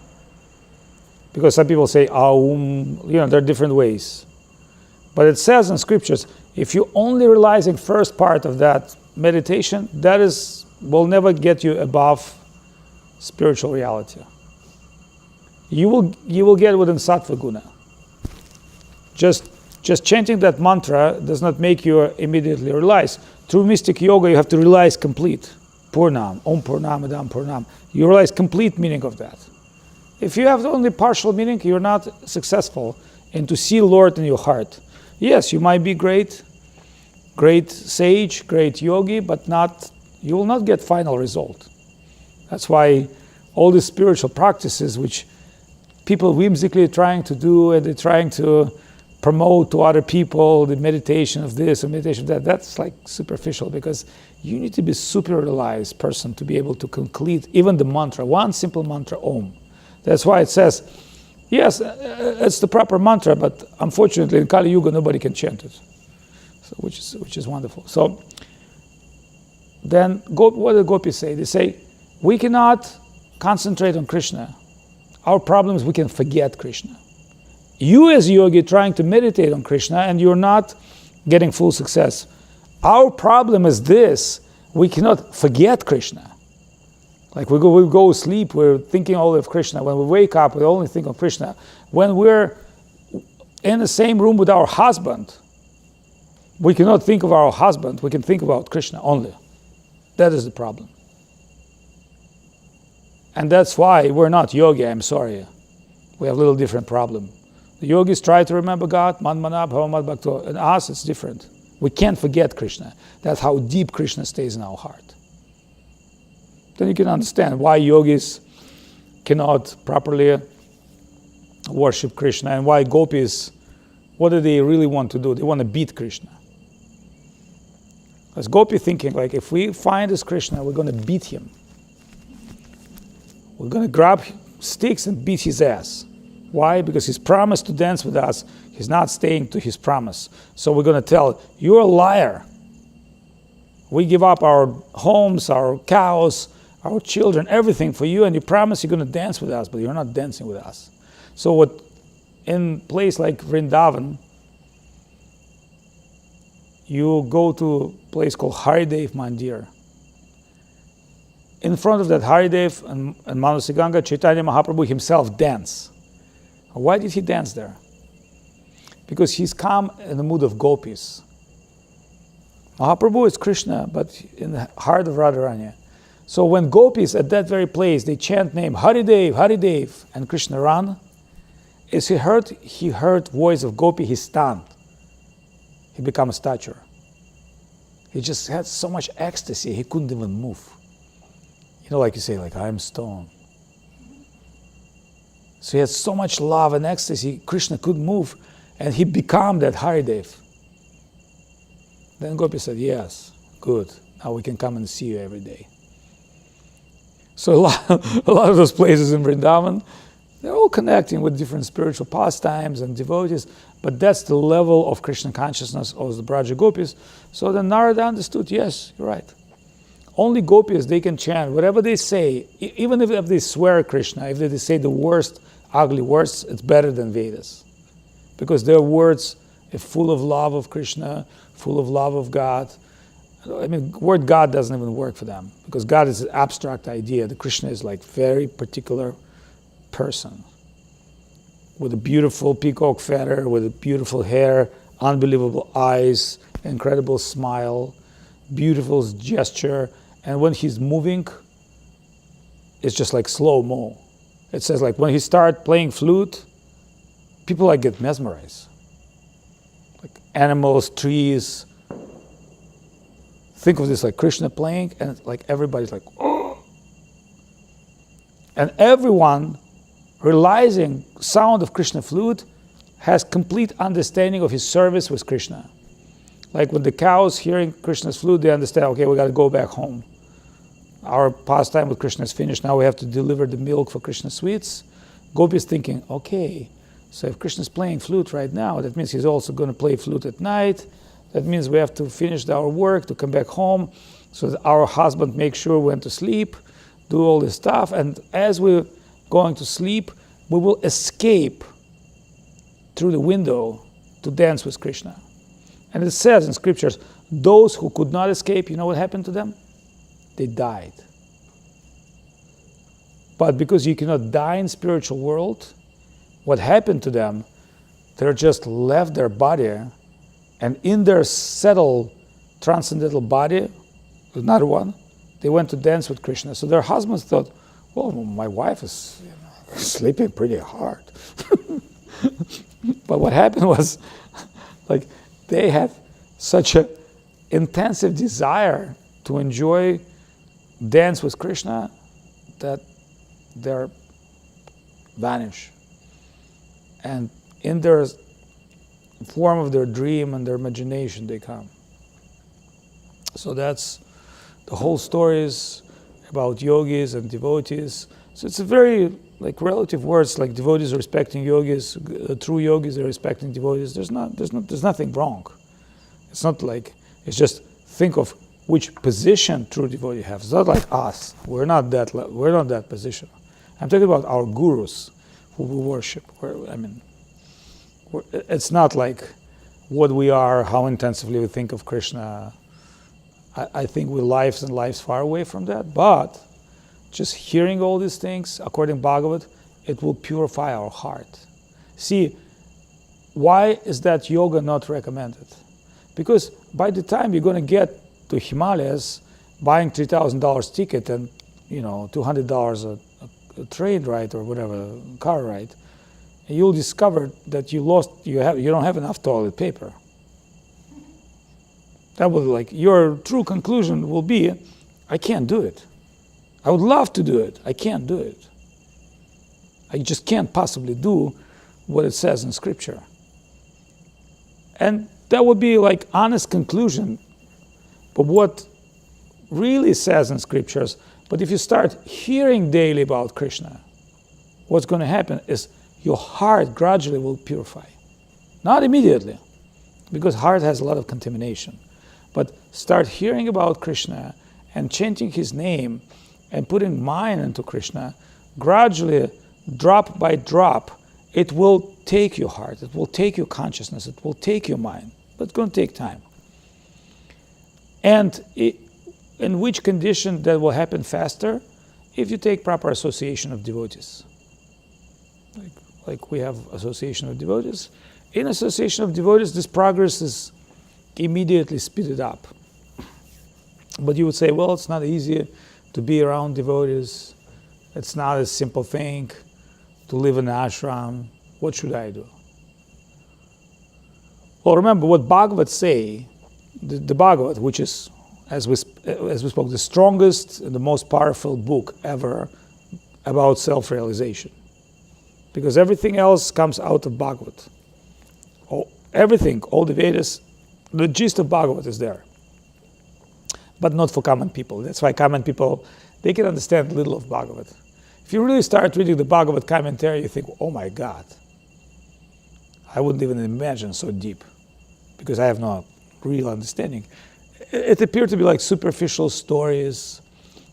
because some people say Aum, there are different ways. But it says in scriptures, if you're only realizing first part of that meditation, that will never get you above spiritual reality. You will get within sattva guna. Just chanting that mantra does not make you immediately realize. Through mystic yoga, you have to realize complete. Purnam, Om Purnam, Adam Purnam. You realize complete meaning of that. If you have only partial meaning, you're not successful in to see Lord in your heart. Yes, you might be great sage, great yogi, but you will not get final result. That's why all these spiritual practices which people whimsically trying to do and they're trying to promote to other people, the meditation of this or meditation of that, that's like superficial, because you need to be super realized person to be able to complete even the mantra, one simple mantra, Om. That's why it says, yes, it's the proper mantra, but unfortunately in Kali Yuga nobody can chant it. So, which is wonderful. So then what do the gopis say? They say, we cannot concentrate on Krishna. Our problem is we can forget Krishna. You as a yogi trying to meditate on Krishna and you're not getting full success. Our problem is this, we cannot forget Krishna. Like we go to sleep, we're thinking only of Krishna. When we wake up, we only think of Krishna. When we're in the same room with our husband, we cannot think of our husband, we can think about Krishna only. That is the problem. And that's why we're not yogi, I'm sorry. We have a little different problem. The yogis try to remember God, man manab, bhavamad bhakto. And us, it's different. We can't forget Krishna. That's how deep Krishna stays in our heart. Then you can understand why yogis cannot properly worship Krishna and why gopis, what do they really want to do? They want to beat Krishna. As gopi thinking, like, if we find this Krishna, we're going to beat him. We're going to grab sticks and beat his ass. Why? Because he's promised to dance with us. He's not staying to his promise. So we're going to tell, you're a liar. We give up our homes, our cows, our children, everything for you, and you promise you're going to dance with us, but you're not dancing with us. So what, in place like Vrindavan, you go to a place called Haridev Mandir. In front of that Haridev and Manasiganga, Chaitanya Mahaprabhu himself danced. Why did he dance there? Because he's come in the mood of gopis. Mahaprabhu is Krishna, but in the heart of Radharani. So when gopis at that very place, they chant name Haridev, Haridev, and Krishna ran, as he heard voice of gopi, he stunned. He became a statue. He just had so much ecstasy, he couldn't even move. You know, like you say, like, I'm stone. So he had so much love and ecstasy, Krishna couldn't move, and he became that Haridev. Then Gopi said, yes, good, now we can come and see you every day. So a lot of those places in Vrindavan, they're all connecting with different spiritual pastimes and devotees, but that's the level of Krishna consciousness of the Braja Gopis. So then Narada understood, yes, you're right. Only gopis, they can chant whatever they say, even if they swear Krishna, if they say the worst, ugly words, it's better than Vedas. Because their words are full of love of Krishna, full of love of God. I mean, word God doesn't even work for them, because God is an abstract idea. The Krishna is like very particular person with a beautiful peacock feather, with a beautiful hair, unbelievable eyes, incredible smile, beautiful gesture, and when he's moving, it's just like slow-mo. It says like when he starts playing flute, people like get mesmerized. Like animals, trees. Think of this like Krishna playing, and like everybody's like, oh. And everyone realizing sound of Krishna flute has complete understanding of his service with Krishna. Like when the cows hearing Krishna's flute, they understand, okay, we got to go back home. Our pastime with Krishna is finished. Now we have to deliver the milk for Krishna sweets. Gopi is thinking, okay, so if Krishna's playing flute right now, that means he's also going to play flute at night. That means we have to finish our work to come back home so that our husband makes sure we went to sleep, do all this stuff. And as we're going to sleep, we will escape through the window to dance with Krishna. And it says in scriptures, those who could not escape, you know what happened to them? They died. But because you cannot die in spiritual world, what happened to them, they just left their body, and in their settled transcendental body, another one, they went to dance with Krishna. So their husbands thought, well, my wife is sleeping pretty hard. But what happened was, like, they had such an intensive desire to enjoy dance with Krishna that they vanish. And in their form of their dream and their imagination, they come. So that's the whole story is about yogis and devotees. So it's a very like relative words, like devotees are respecting yogis, true yogis are respecting devotees. There's nothing wrong. It's not like, it's just think of which position true devotee has. It's not like us. We're not that position. I'm talking about our gurus who we worship. It's not like what we are, how intensively we think of Krishna. I think we're lives and lives far away from that, but just hearing all these things, according to Bhagavad, it will purify our heart. See, why is that yoga not recommended? Because by the time you're going to get to Himalayas, buying $3,000 ticket and $200 a train ride or whatever, car ride, you'll discover that you don't have enough toilet paper. That will your true conclusion will be, I can't do it. I would love to do it. I can't do it. I just can't possibly do what it says in scripture. And that would be honest conclusion. But what really says in scriptures, but if you start hearing daily about Krishna, what's going to happen is your heart gradually will purify. Not immediately, because heart has a lot of contamination. But start hearing about Krishna and chanting his name, and putting mind into Krishna, gradually, drop by drop, it will take your heart, it will take your consciousness, it will take your mind, but it's going to take time. And in which condition that will happen faster? If you take proper association of devotees. Like we have association of devotees. In association of devotees, this progress is immediately speeded up. But you would say, well, it's not easy to be around devotees. It's not a simple thing to live in an ashram. What should I do? Well, remember what Bhagavad say, the Bhagavad, which is, as we spoke, the strongest and the most powerful book ever about self-realization. Because everything else comes out of Bhagavad. Everything, all the Vedas, the gist of Bhagavad is there. But not for common people. That's why common people, they can understand little of Bhagavad. If you really start reading the Bhagavad commentary, you think, oh my God, I wouldn't even imagine so deep, because I have no real understanding. It appeared to be like superficial stories,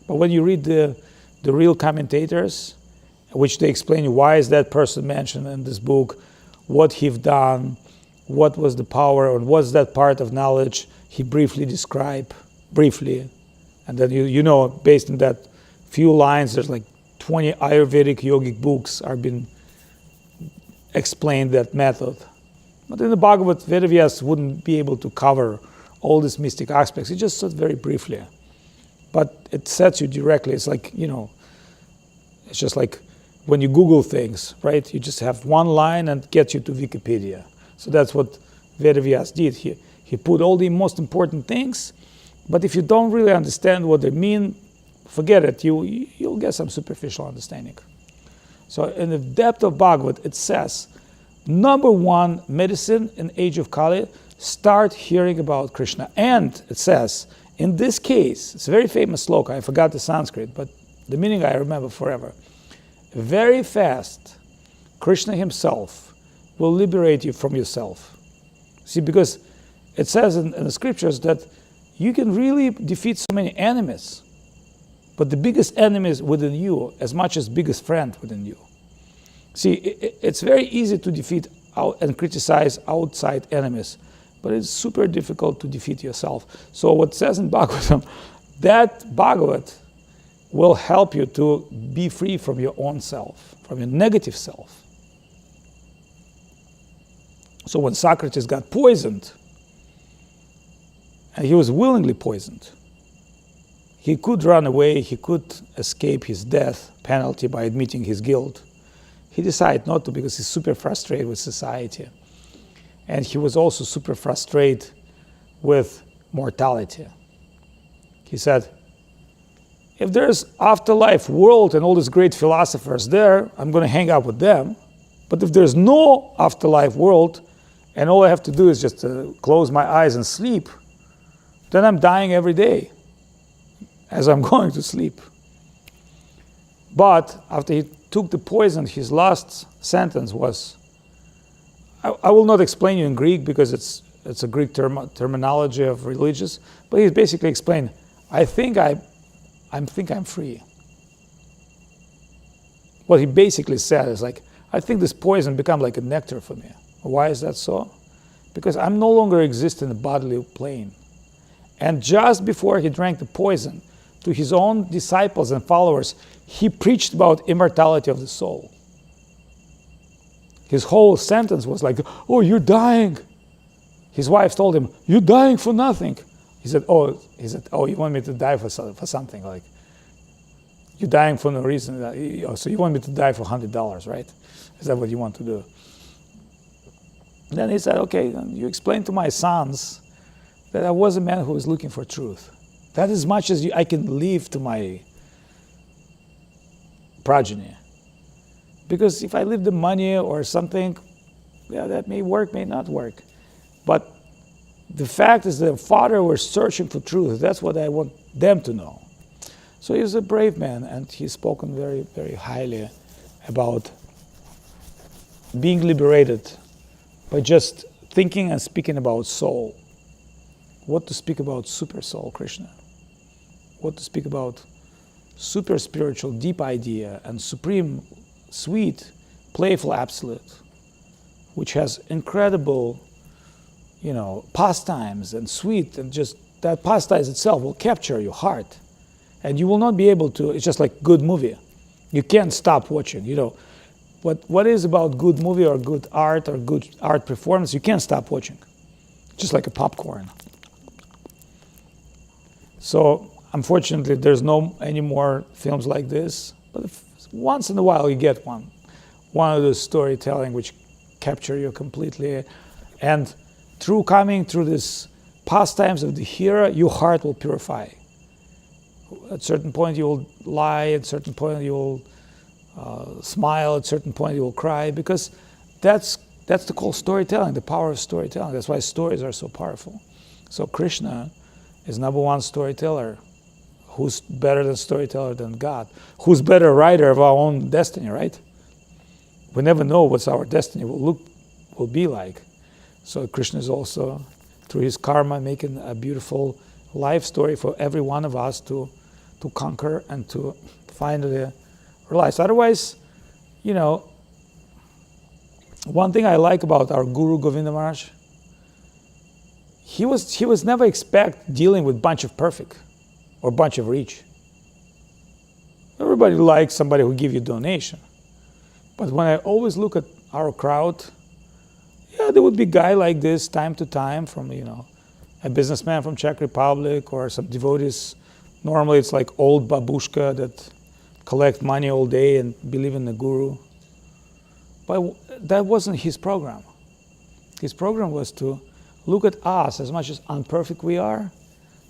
but when you read the real commentators, which they explain why is that person mentioned in this book, what he've done, what was the power, and what's that part of knowledge he briefly described, and then you know, based on that few lines, there's like 20 Ayurvedic yogic books are been explained that method. But in the Bhagavad, Vedavyas wouldn't be able to cover all these mystic aspects. It just said very briefly. But it sets you directly. It's like, it's just like when you Google things, right? You just have one line and gets you to Wikipedia. So that's what Vedavyas did. He put all the most important things, but if you don't really understand what they mean, forget it. You'll get some superficial understanding. So in the depth of Bhagavad, it says, number one medicine in age of Kali, start hearing about Krishna. And it says, in this case, it's a very famous sloka, I forgot the Sanskrit, but the meaning I remember forever. Very fast, Krishna himself will liberate you from yourself. See, because it says in the scriptures that you can really defeat so many enemies, but the biggest enemy is within you as much as biggest friend within you. See, it's very easy to defeat and criticize outside enemies, but it's super difficult to defeat yourself. So what it says in Bhagavatam, that Bhagavad will help you to be free from your own self, from your negative self. So when Socrates got poisoned, and he was willingly poisoned, he could run away, he could escape his death penalty by admitting his guilt. He decided not to because he's super frustrated with society. And he was also super frustrated with mortality. He said, if there's afterlife world and all these great philosophers there, I'm going to hang out with them. But if there's no afterlife world, and all I have to do is just close my eyes and sleep, then I'm dying every day as I'm going to sleep. But after he took the poison, his last sentence was, I will not explain you in Greek because it's a Greek terminology of religious, but he basically explained, I think I'm free. What he basically said is like, I think this poison become like a nectar for me. Why is that so? Because I'm no longer exist in the bodily plane. And just before he drank the poison, to his own disciples and followers, he preached about immortality of the soul. His whole sentence was like, oh, you're dying. His wife told him, you're dying for nothing. He said, oh, you want me to die for something? Like, you're dying for no reason. So you want me to die for $100, right? Is that what you want to do? Then he said, okay, you explain to my sons that I was a man who was looking for truth. That as much as I can leave to my progeny. Because if I leave the money or something, yeah, that may work, may not work. But the fact is that the father was searching for truth. That's what I want them to know. So he's a brave man, and he's spoken very, very highly about being liberated by just thinking and speaking about soul. What to speak about super soul, Krishna. What to speak about super spiritual, deep idea and supreme, sweet, playful absolute, which has incredible, pastimes and sweet, and just that pastimes itself will capture your heart, and you will not be able to. It's just like good movie, you can't stop watching. What is about good movie or good art performance? You can't stop watching, just like a popcorn. So unfortunately, there's no any more films like this. But once in a while, you get one of those storytelling which capture you completely, and coming through this pastimes of the hero, your heart will purify. At a certain point, you will lie. At a certain point, you will smile. At a certain point, you will cry, because that's the called storytelling, the power of storytelling. That's why stories are so powerful. So Krishna is number one storyteller. Who's better than storyteller than God? Who's better writer of our own destiny, right? We never know what our destiny will be like. So Krishna is also, through his karma, making a beautiful life story for every one of us to conquer and to finally realize. Otherwise, one thing I like about our Guru Govinda Maharaj, he was never expect dealing with bunch of perfect or bunch of rich. Everybody likes somebody who give you donation. But when I always look at our crowd, there would be a guy like this time to time from, a businessman from Czech Republic or some devotees. Normally it's like old babushka that collect money all day and believe in the guru. But that wasn't his program. His program was to look at us, as much as imperfect we are,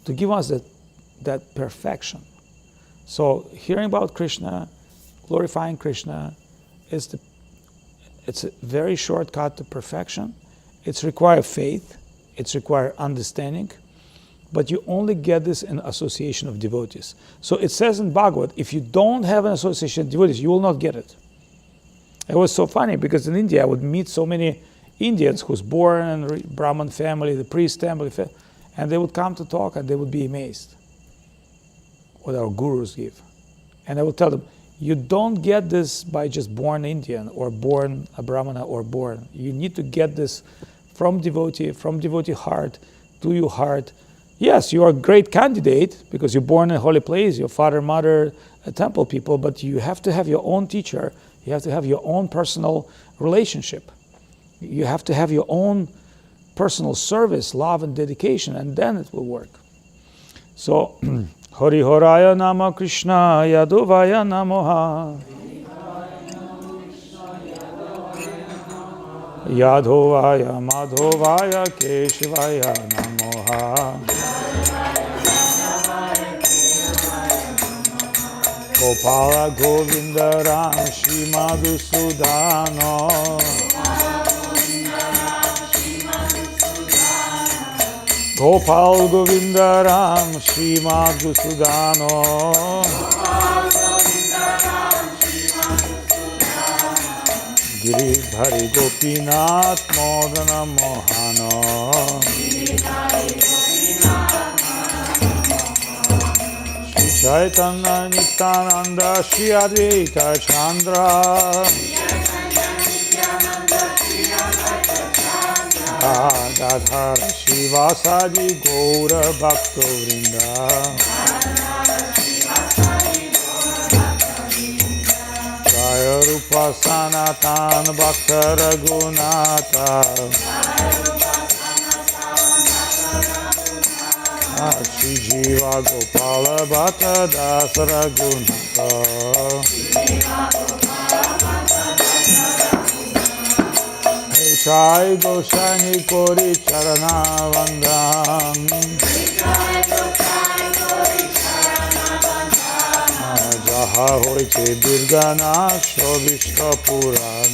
to give us that perfection. So hearing about Krishna, glorifying Krishna, it's a very shortcut to perfection. It's require faith, it's require understanding, but you only get this in association of devotees. So it says in Bhagavad, if you don't have an association of devotees, you will not get it. It was so funny because in India I would meet so many Indians who's born in a Brahmin family, the priest family, and they would come to talk and they would be amazed what our gurus give. And I would tell them, you don't get this by just born Indian or born a Brahmana or born. You need to get this from devotee heart to your heart. Yes, you are a great candidate because you're born in a holy place, your father, mother, a temple people, but you have to have your own teacher. You have to have your own personal relationship. You have to have your own personal service, love and dedication, and then it will work. So, Hari Horaya Nama Krishna Yaduvaya Namoha Yadhovaya Madhovaya Keshvaya Namoha Gopala Govinda Ram Shri Madhusudano Gopal Govinda Ram Shri Madhusudano Giridhari Gopinath Modana Mohano Shri Chaitanya Nityananda Shri Advaita Chandra Radhara Shivasadi Gaura Bhakta Vrinda Jaya Rupa Sanatan Bhakta Raghunatha Shri Jiva Gopala Bhatta Das Raghunatha Jai Goshani Kori Charana Vandam Jaha Hoite Durgana Shobishta Puran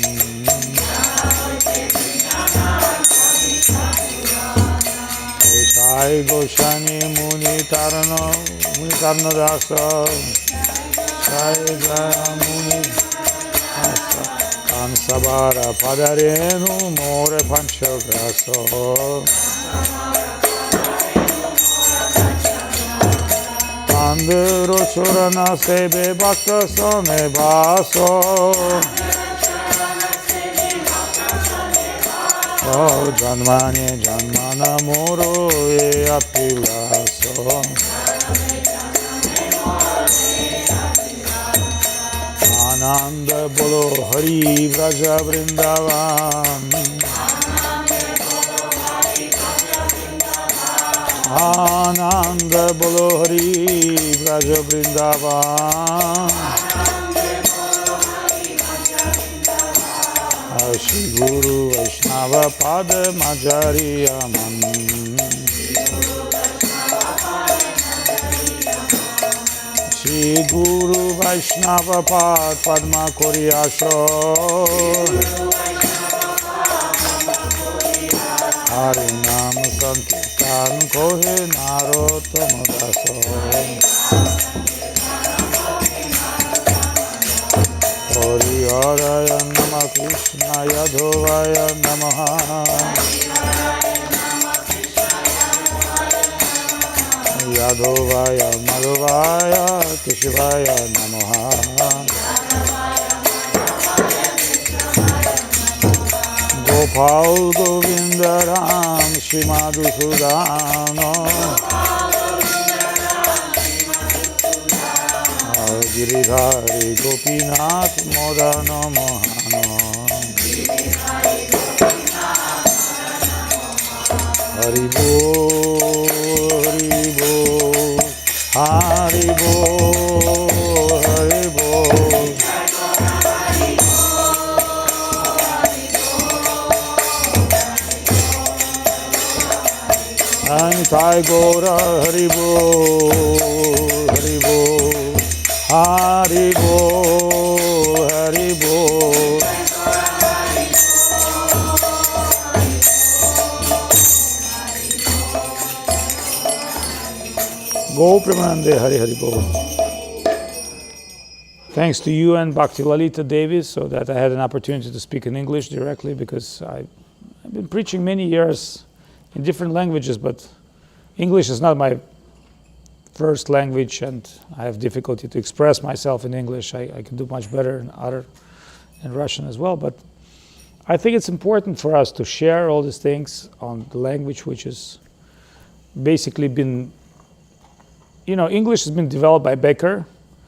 Jai Goshani Muni Tarno Dasa Jai Jaya Muni Dasa Sabara Padarenu More Panchagraso Andro Chorana Sebe Bhakta Sone Baso. Oh, Janmane Janmana Moro E Apilaso. Ananda Bolo Hari Vraja Vrindavan. Ananda Bolo Hari Vraja Vrindavan. Shri Guru Vaishnava Pada Majari Aman. Shri Guru Vaishnava Pad Padma Koriyasho. Harinam Sankirtan Kohe Narottama Daso. Haraya Namah Krishna Yadhovaya Namaha. Yadhovaya Madhovaya Keshivaya Namaha. Gopal Govinda Ram Shimadu Sudano. Giridhari Gopinath Modano Mohano. Haribo, Haribo, Haribo, Anitai Gora Haribo, Haribo, Haribo, Haribo. Go Premanande Hari Haribo. Thanks to you and Bhakti Lalita Devi, so that I had an opportunity to speak in English directly, because I've been preaching many years in different languages, but English is not my first language, and I have difficulty to express myself in English. I can do much better in Russian as well, but I think it's important for us to share all these things on the language which has basically been, English has been developed by Becker,